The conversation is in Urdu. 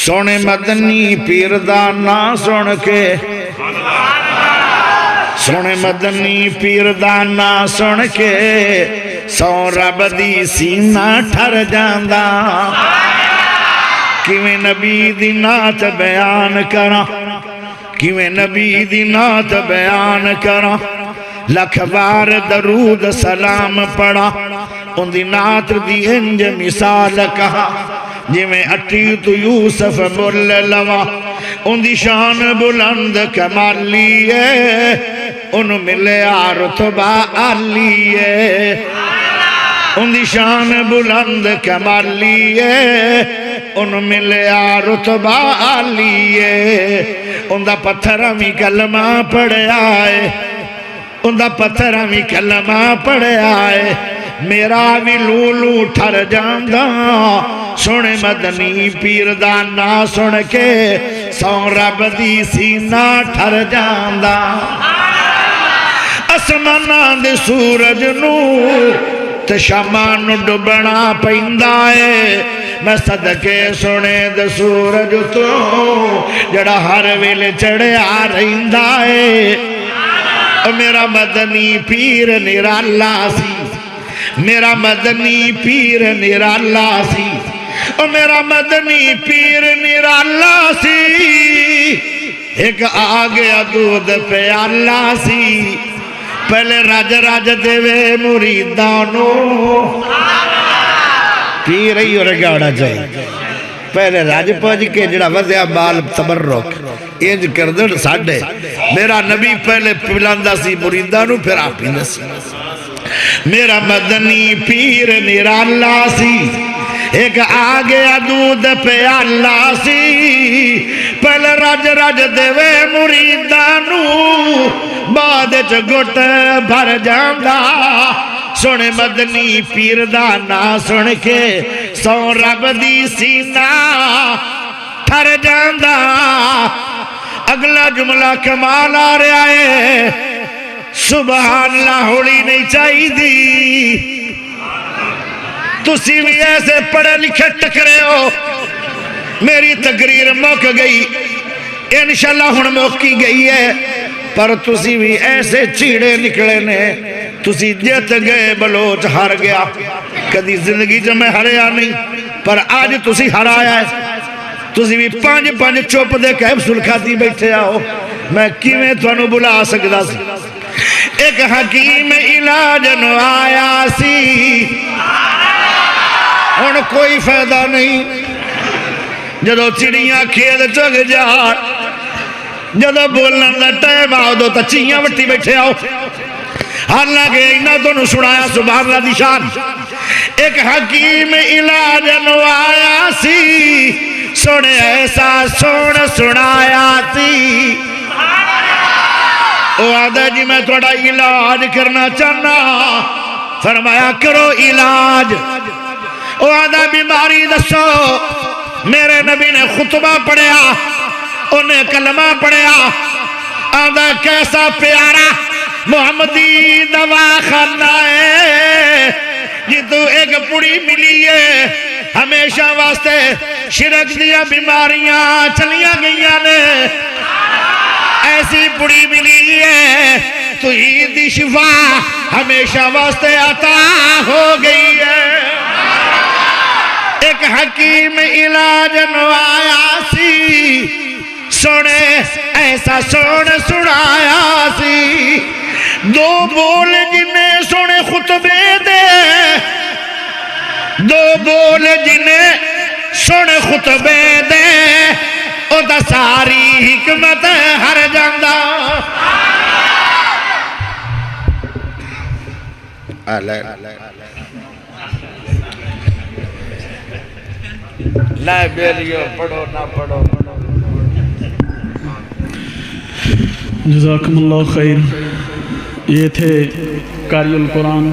سونے مدنی پیر دا نا سن کے سونے مدنی پیر دا نا سن کے سو رب دی سینہ ٹھر جاندا کیویں نبی دی نعت بیان کراں کیویں نبی دی نعت بیان کراں لکھ بار درود سلام پڑھا ان دی نعت دی انج مثال کہا جویں اٹیت یوسف مل لوا ان دی شان بلند کمالی ہے ان ملیا رتبہ عالی ہے ان دی شان بلند کمالی ہے ان ملیا رتبہ عالی ہے ان دا پتھر ہمیں کلمہ پڑھیا ہے ان دا پتھر ہمیں کلمہ پڑھیا ہے میرا بھی لولو ٹھر جاندہ سونے مدنی پیر دا نا سن کے سو رب دی سینہ ٹھر جاندہ اسماناں دے سورج نو تے شاماں نو ڈبنا پیندا ہے میں صدقے سونے دے سورج تو جڑا ہر ویلے چڑھیا رہندا ہے او میرا مدنی پیر نرالا سی میرا مدنی پیر نرالا سی او میرا مدنی پیر نرالا سی ایک آگیا دودھ پیالہ سی پہلے راج راج دیوے مریدانو پیر ہی اور گاڑا جائے پہلے راج پہنچ کے جڑا وضع بال تبرک انج کردن ساڑھے میرا نبی پہلے پلاندہ سی مریدانو پھر آپ پیندہ سی میرا مدنی پیر نرالا سی ایک آگے دودھ پیالہ سی پہلے راج راج دیوے مریدانو بعد چگٹ بھر جاندہ سونے مدنی پیر دا نا سن کے سو رب دی سینہ ٹھر جاندہ اگلا جملہ کمال آ رہا ہے سبحان اللہ ہوڑی نہیں چاہی دی تسی بھی ایسے پڑھے لکھے ٹکرے ہو میری تقریر موک گئی انشاءاللہ ہن موکی گئی ہے پر تسی بھی ایسے چیڑے نکلے نے تسی جیت گئے بلوچ ہار گیا کدی زندگی جو میں ہریا نہیں پر آج تسی ہرایا ہے تسی بھی پانچ پانچ چوپ دے کہب سلکھاتی بیٹھے آؤ میں کیویں تھانو بلا سکدا سی ایک حکیم علاج نو آیا سی ہن کوئی فائدہ نہیں جدو چڑیاں کھیل چگ جا جدو بولنا دا ٹائم آؤ دو تا چیاں وٹی بیٹھے آؤ حالانکہ اینا تو نو سنایا سبحان اللہ دی شان ایک حکیم علاج نو آیا سی سنے ایسا سنایا سی او آدھا جی میں تھوڑا علاج کرنا چاہنا فرمایا کرو علاج او آدھا بیماری دسو میرے نبی نے خطبہ پڑھیا انہیں کلمہ پڑھیا آدھا کیسا پیارا محمدی دوا خانہ ہے یہ تو ایک پوڑی ملی ہے ہمیشہ واسطے شرک دیا بیماریاں چلیاں گئیاں نے ایسی پوڑی ملی ہے تو عیدی شفا ہمیشہ واسطے عطا ہو گئی ہے ایک حکیم علاج نو آیا سی سونے ایسا سنایا سی دو بول جنہیں سونے خطبے دے دو بول جنہیں سونے خطبے دے او دا ساری حکمت ہر جاندہ لائبریریوں پڑھو نہ پڑھو جزاکم اللہ خیر یہ تھے قاری القرآن